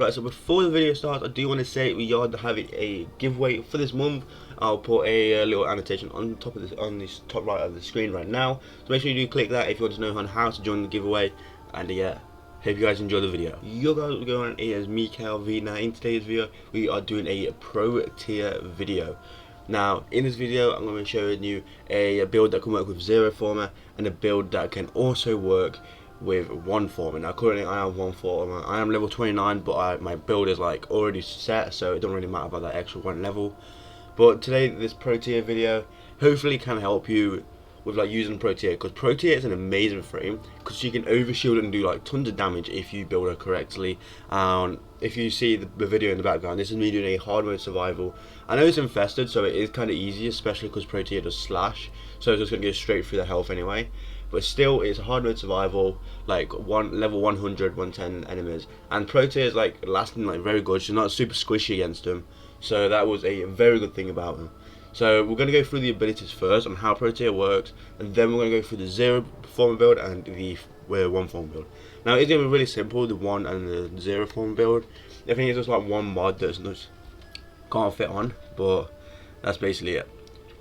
Right, so before the video starts, I do want to say we are having a giveaway for this month. I'll put a little annotation on top of this, on this top right of the screen right now. So make sure you do click that if you want to know on how to join the giveaway. And yeah, hope you guys enjoy the video. Yo guys, what's going on? It is me, KLV. Now in today's video, we are doing a pro tier video. Now in this video, I'm going to be showing you a build that can work with zero former and a build that can also work with one former. Now currently I have one former. I am level 29, but my build is like already set, so it don't really matter about that extra one level. But today this pro tier video hopefully can help you with like using protea, because protea is an amazing frame because she can overshield and do like tons of damage if you build her correctly. If you see the video in the background, this is me doing a hard mode survival. I know it's infested, so it is kind of easy, especially because protea does slash, so it's just going to go straight through the health anyway. But still, it's a hard mode survival, like level 100, 110 enemies, and protea is like lasting like very good. She's not super squishy against them, so that was a very good thing about her. So we're going to go through the abilities first on how protea works, and then we're going to go through the zero former build and the one former build. Now it's going to be really simple, the one and the zero former build. I think it's just like one mod that's just can't fit on, but that's basically it.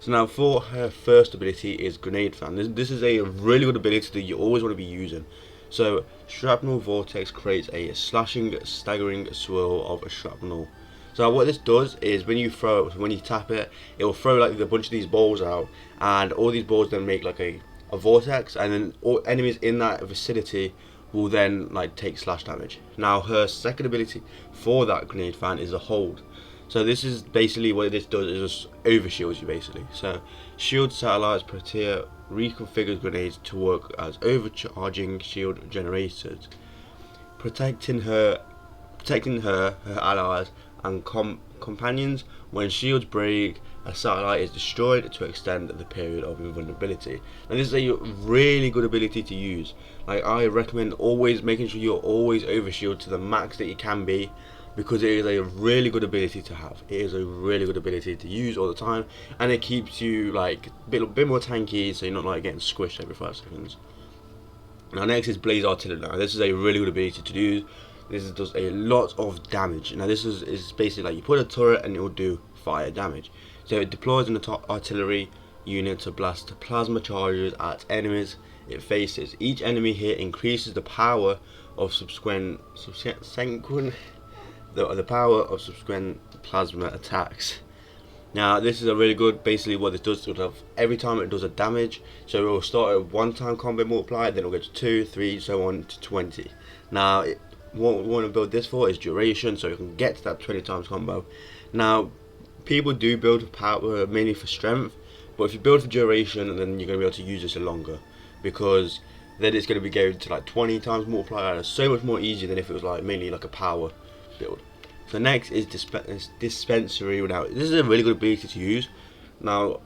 So now for her first ability is Grenade Fan. This is a really good ability that you always want to be using. So Shrapnel Vortex creates a slashing, staggering swirl of shrapnel. So what this does is when you tap it, it will throw like a bunch of these balls out, and all these balls then make like a vortex, and then all enemies in that vicinity will then like take slash damage. Now her second ability for that Grenade Fan is a hold. So this is basically what this does, is just overshields you basically. So shield satellites protea reconfigures grenades to work as overcharging shield generators, protecting her allies and companions. When shields break, a satellite is destroyed to extend the period of invulnerability. And this is a really good ability to use. Like I recommend always making sure you're always overshield to the max that you can be, because it is a really good ability to have. It is a really good ability to use all the time, and it keeps you like a bit more tanky, so you're not like getting squished every 5 seconds. Now next is Blaze Artillery. Now this is a really good ability to do. This does a lot of damage. Now this is basically like you put a turret and it will do fire damage. So it deploys an artillery unit to blast plasma charges at enemies it faces. Each enemy hit increases the power of subsequent plasma attacks. Now this is a really good, basically what this does, every time it does a damage, so it will start at 1-time combat multiplier, then it will go to 2, 3, so on to 20. Now what we want to build this for is duration, so you can get to that 20 times combo. Now people do build power mainly for strength, but if you build for duration, then you're going to be able to use this longer, because then it's going to be going to like 20 times multiplier. It's so much more easier than if it was like mainly like a power build. So next is dispensary. Now this is a really good ability to use. Now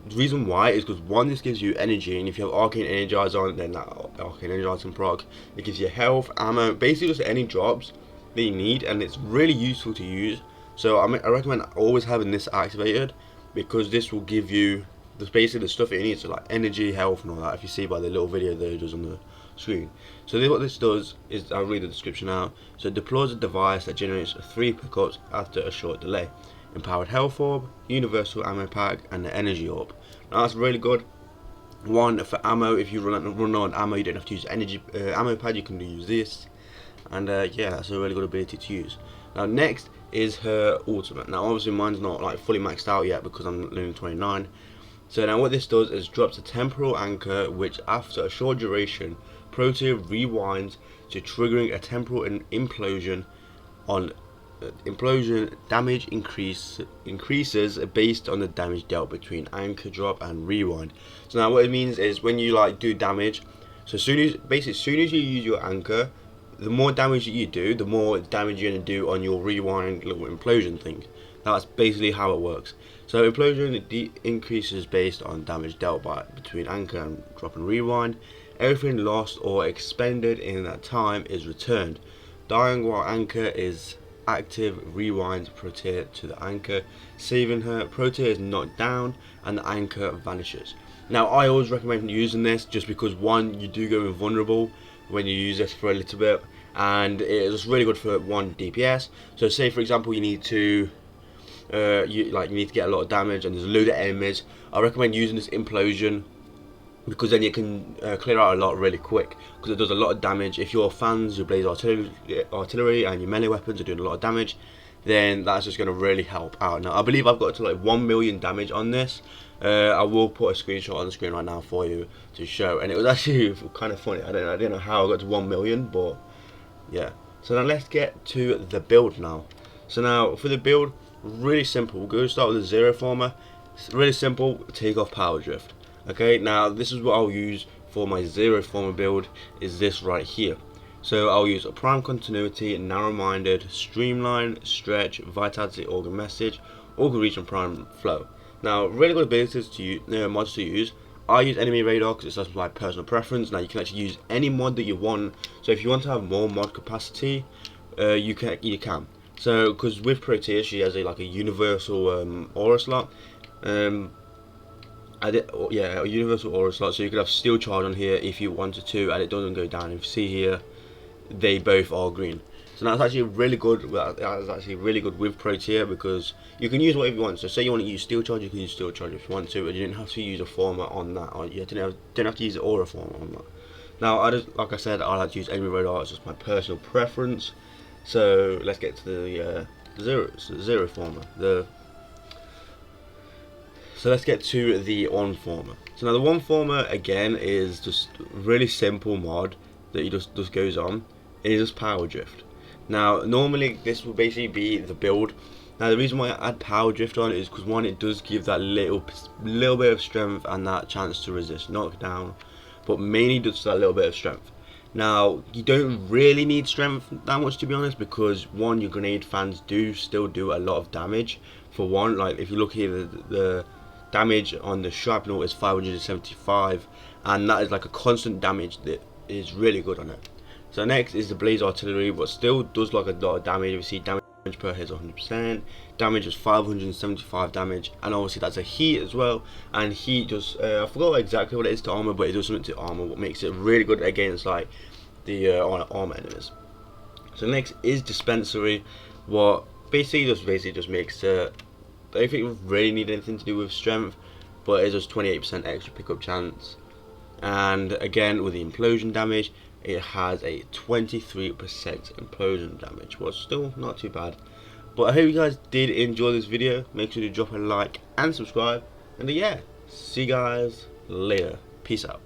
the reason why is because one, this gives you energy, and if you have arcane energize on, then that arcane energize can proc. It gives you health, ammo, basically just any drops that you need, and it's really useful to use. So I recommend always having this activated, because this will give you basically the stuff that you need, so like energy, health and all that, if you see by the little video that it does on the screen. So what this does is, I'll read the description out. So it deploys a device that generates 3 pickups after a short delay: empowered health orb, universal ammo pack, and the energy orb. Now that's really good. One for ammo, if you run on ammo, you don't have to use energy ammo pad, you can use this. And yeah, that's a really good ability to use. Now next is her ultimate. Now obviously mine's not like fully maxed out yet because I'm level 29. So now what this does is drops a temporal anchor, which after a short duration, protea rewinds to triggering a temporal implosion. On implosion, damage increases based on the damage dealt between anchor drop and rewind. So now what it means is when you like do damage, so as soon as you use your anchor, the more damage that you do, the more damage you're going to do on your rewind little implosion thing. That's basically how it works. So implosion increases based on damage dealt between anchor and drop and rewind. Everything lost or expended in that time is returned. Dying while anchor is active rewinds protea to the anchor, saving her. Protea is knocked down and the anchor vanishes. Now I always recommend using this, just because one, you do go invulnerable when you use this for a little bit, and it is really good for 1 DPS. So say for example you need to you need to get a lot of damage and there's a load of enemies. I recommend using this implosion, because then you can clear out a lot really quick, because it does a lot of damage. If your fans, your blaze artillery and your melee weapons are doing a lot of damage, then that's just going to really help out. Now I believe I've got to like 1 million damage on this. I will put a screenshot on the screen right now for you to show, and it was actually kind of funny. I don't know how I got to 1 million, but yeah. So now let's get to the build now. So now for the build, really simple. We're going to start with a zero former. It's really simple. Take off power drift. Okay, now this is what I'll use for my zero former build, is this right here. So I'll use a prime continuity, narrow minded, streamline, stretch, vitality, organ message, organ reach, and prime flow. Now really good abilities to use, mods to use. I use enemy radar because it's just my personal preference. Now you can actually use any mod that you want. So if you want to have more mod capacity, you can. So because with Protea she has a universal aura slot. A universal aura slot, so you could have steel charge on here if you wanted to, and it doesn't go down. If you see here, they both are green. So that's actually really good. That's actually really good with Protea, because you can use whatever you want. So say you want to use steel charge, you can use steel charge if you want to, but you didn't have to use a former on that, or you didn't have to use the aura former on that. Now like I said, I like to use enemy radar. It's just my personal preference. So let's get to the zero former. So let's get to the one former. So now the one former again is just really simple mod that you just goes on. It is just power drift. Now normally this will basically be the build. Now the reason why I add power drift on is because one, it does give that little bit of strength and that chance to resist knockdown, but mainly just that little bit of strength. Now you don't really need strength that much, to be honest, because one, your grenade fans do still do a lot of damage. For one, like if you look here, the damage on the shrapnel is 575, and that is like a constant damage that is really good on it. So next is the blaze artillery, but still does like a lot of damage. You see damage per hit is 100%, damage is 575 damage, and obviously that's a heat as well. And heat just I forgot exactly what it is to armor, but it does something to armor, what makes it really good against like the armor enemies. So next is dispensary, what basically just makes I don't think it really need anything to do with strength, but it's just 28% extra pickup chance. And again, with the implosion damage, it has a 23% implosion damage, which is still not too bad. But I hope you guys did enjoy this video. Make sure to drop a like and subscribe, and yeah, see you guys later. Peace out.